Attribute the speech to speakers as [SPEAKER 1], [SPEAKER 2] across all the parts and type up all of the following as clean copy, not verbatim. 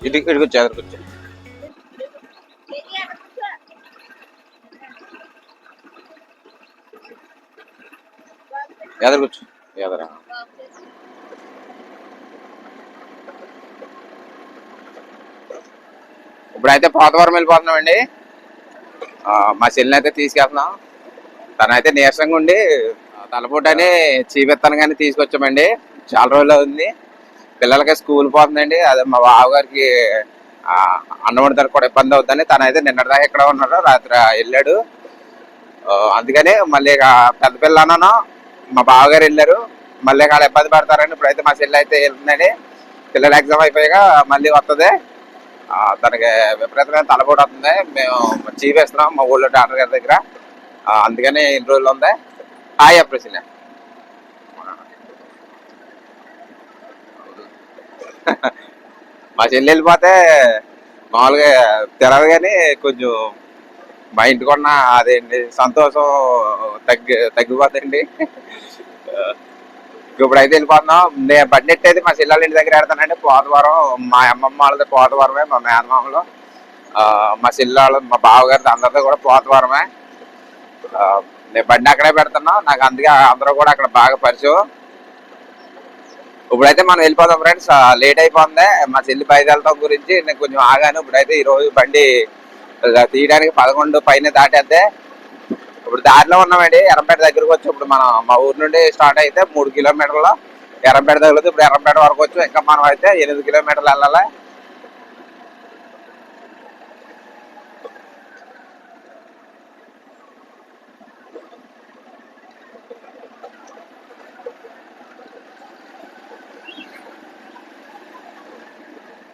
[SPEAKER 1] ఇటు కూర్చో, ఎదురు కూర్చో. ఎదురు కూర్చో, ఎదరా. ఇప్పుడైతే పోతవరం వెళ్ళిపోతున్నామండి. మా చెల్లిని అయితే తీసుకెళ్తున్నాం. తనైతే నీరసంగా ఉండి తలపూటని చీపెత్తాను కానీ తీసుకొచ్చామండి. చాలా రోజులు ఉంది. పిల్లలకి స్కూల్ పోతుందండి. అదే మా బావగారికి అన్నం వండుతానికి కూడా ఇబ్బంది అవుతుందని తనైతే నిన్నటిదాకా ఇక్కడ ఉన్నాడు, రాత్రి వెళ్ళాడు. అందుకని మళ్ళీ పెద్ద పిల్లలను మా బావగారు వెళ్ళారు. మళ్ళీ ఇక్కడ ఇబ్బంది పడతారని ఇప్పుడైతే మా చెల్లి అయితే వెళ్తుందండి. పిల్లల ఎగ్జామ్ అయిపోయాక మళ్ళీ వస్తుంది. తనకి విపరీతమైన తలపోటు వస్తుంది. మేము చీపేస్తున్నాం మా ఊళ్ళో డాక్టర్ గారి దగ్గర. అందుకని ఇన్ని రోజులు ఉంది. హాయ్ అప్రసిన్న. మా చెల్లి వెళ్ళిపోతే మామూలుగా తిరగదు కానీ కొంచెం మా ఇంటికి ఉన్న అదేంటి సంతోషం తగ్గిపోతుందండి. ఇప్పుడైతే వెళ్ళిపోతున్నాం. నేను బండి ఎట్టయితే మా చెల్లెళ్ళ ఇంటి దగ్గర పెడతానండి. పోతవరం మా అమ్మమ్మ వాళ్ళది పోతవరమే, మా మేనమామలు మా చెల్లెళ్ళు మా బావగారిది అందరితో కూడా పోతవరమే. నేను బండి అక్కడే పెడుతున్నా. నాకు అందుకే అందరూ కూడా అక్కడ బాగా పరిచయం. ఇప్పుడైతే మనం వెళ్ళిపోతాం ఫ్రెండ్స్. లేట్ అయిపోతుంది. మా చెల్లి బయలుదేరడం గురించి నేను కొంచెం ఆగాను. ఇప్పుడైతే ఈ రోజు బండి తీయడానికి 11 పైన దాటేద్దే. ఇప్పుడు దారిలో ఉన్నామండి. ఎర్రంపేట దగ్గరకు వచ్చి ఇప్పుడు మనం మా ఊరు నుండి స్టార్ట్ అయితే 3 కిలోమీటర్లు ఎర్రంపేట తగులుతుంది. ఇప్పుడు ఎర్రంపేట వరకు వచ్చి ఇంకా మనం అయితే 8 కిలోమీటర్లు వెళ్ళాలి.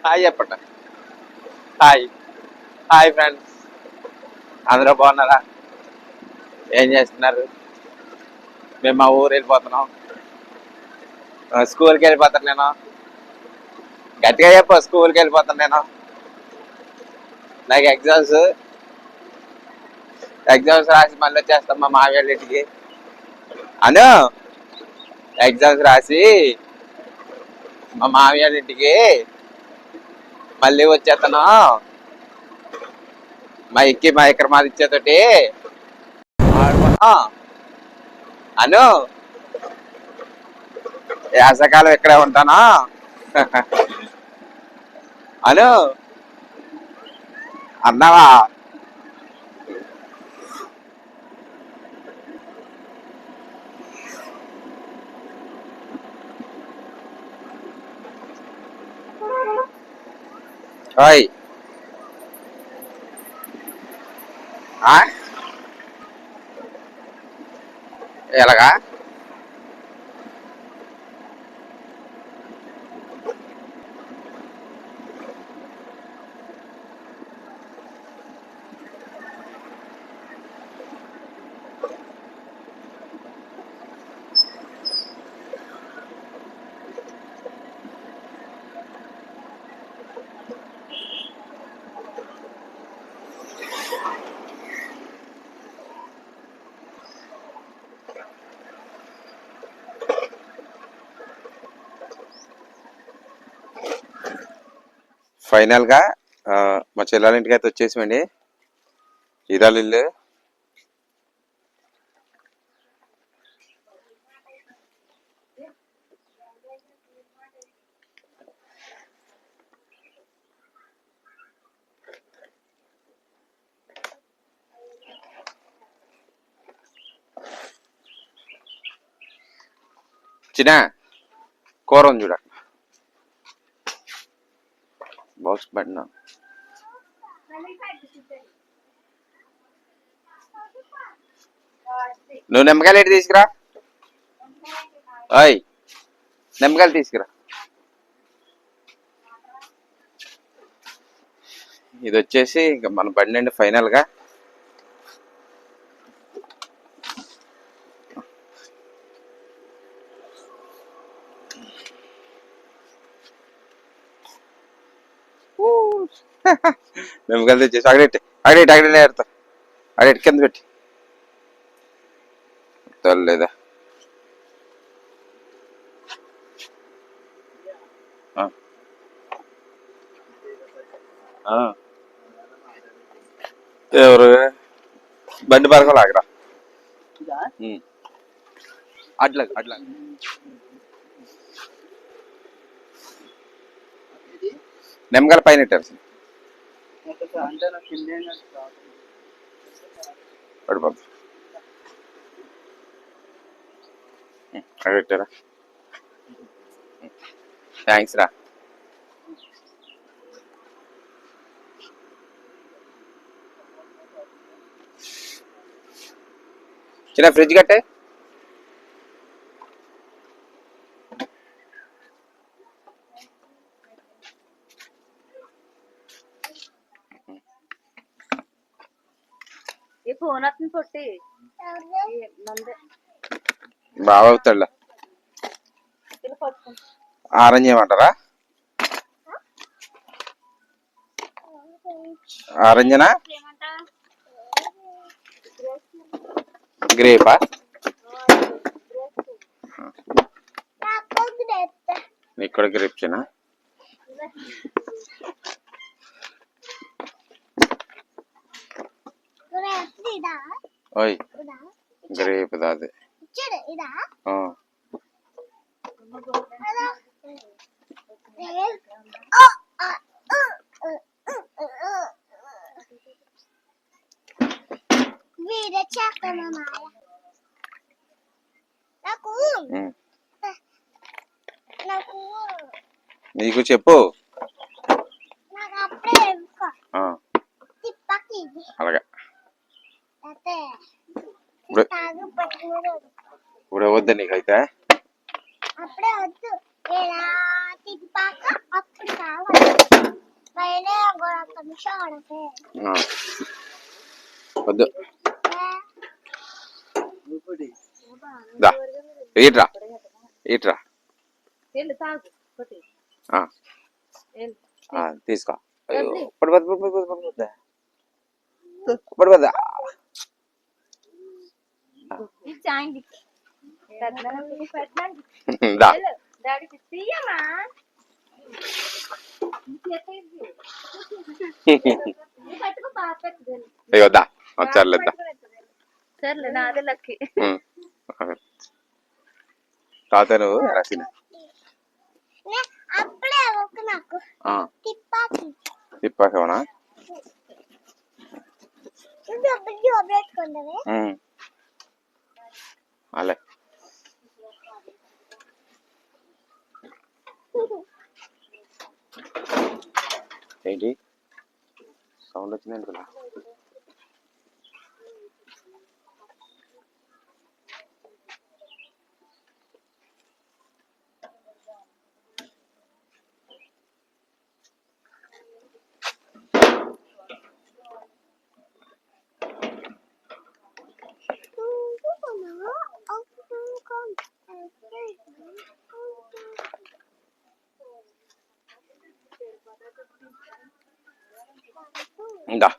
[SPEAKER 1] హాయ్ చెప్పండి. హాయ్ హాయ్ ఫ్రెండ్స్, అందరూ బాగున్నారా? ఏం చేస్తున్నారు? మేము మా ఊరు వెళ్ళిపోతున్నాం. స్కూల్కి వెళ్ళిపోతాను నేను. గట్టిగా చెప్పు. స్కూల్కి వెళ్ళిపోతాను నేను. నాకు ఎగ్జామ్స్ రాసి మళ్ళీ వచ్చేస్తాం మా మామయ్య ఇంటికి. అను ఎగ్జామ్స్ రాసి మా మామయ్య ఇంటికి మళ్ళీ వచ్చేస్తాను. మా ఇక్కడ మాది ఇచ్చేతోటి అను వేసవకాలం ఇక్కడే ఉంటాను అను అన్నావా? ఓయ్ ఎలాగా? ఫైనల్ గా మా చెల్లెల ఇంటికి అయితే వచ్చేసామండి. ఇదాలు ఇల్లు. చిన్న కూర ఉంది చూడ. బాక్స్ పెట్టినా. నువ్వు నిమ్మకాయలు ఎట్టి తీసుకురా. ఓయ్ నిమ్మకాయలు తీసుకురా. ఇది వచ్చేసి ఇంకా మన బండి అండి. ఫైనల్ గా నిమ్మకాయలు తెచ్చేసి అగడెట్టి ఏడతా. అగడెట్టి కింద పెట్టి లేదా ఎవరు బండి పరకలు ఆగరా అట్లా అట్లా నెమ్మగల పైన పెట్టారు పడిపోద్దు పెట్టారా థ్యాంక్స్ రా చిన్న ఫ్రిడ్జ్ కట్టే బాగా అవుతాడులే ఆరెంజ్ చేయమంటారా ఆరెంజనా గ్రేపా నీకు కూడా గ్రేప్సేనా ఓయ్ గ్రేప్ దాది నీకు చెప్పు అలాగే ఇప్పుడు వద్దా నీకైతే వద్దు ఈట్రా ఈట్రా తీసుకో పడిపోద్దా వద్దా సర్లేద్దా తాత నువ్వు రాసిన తిప్పాకవనా అలే ఏంటి సౌండ్ వచ్చింది అనుకున్నా ఇందా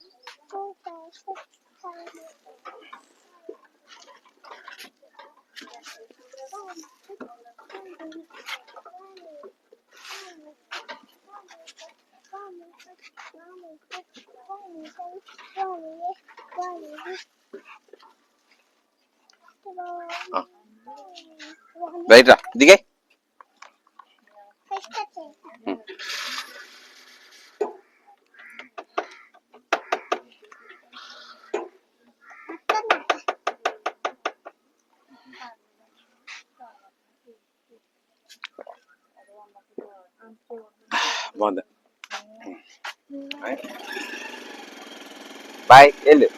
[SPEAKER 1] రైట్ రా దిగే బాగుందా బాయ్ వెళ్ళు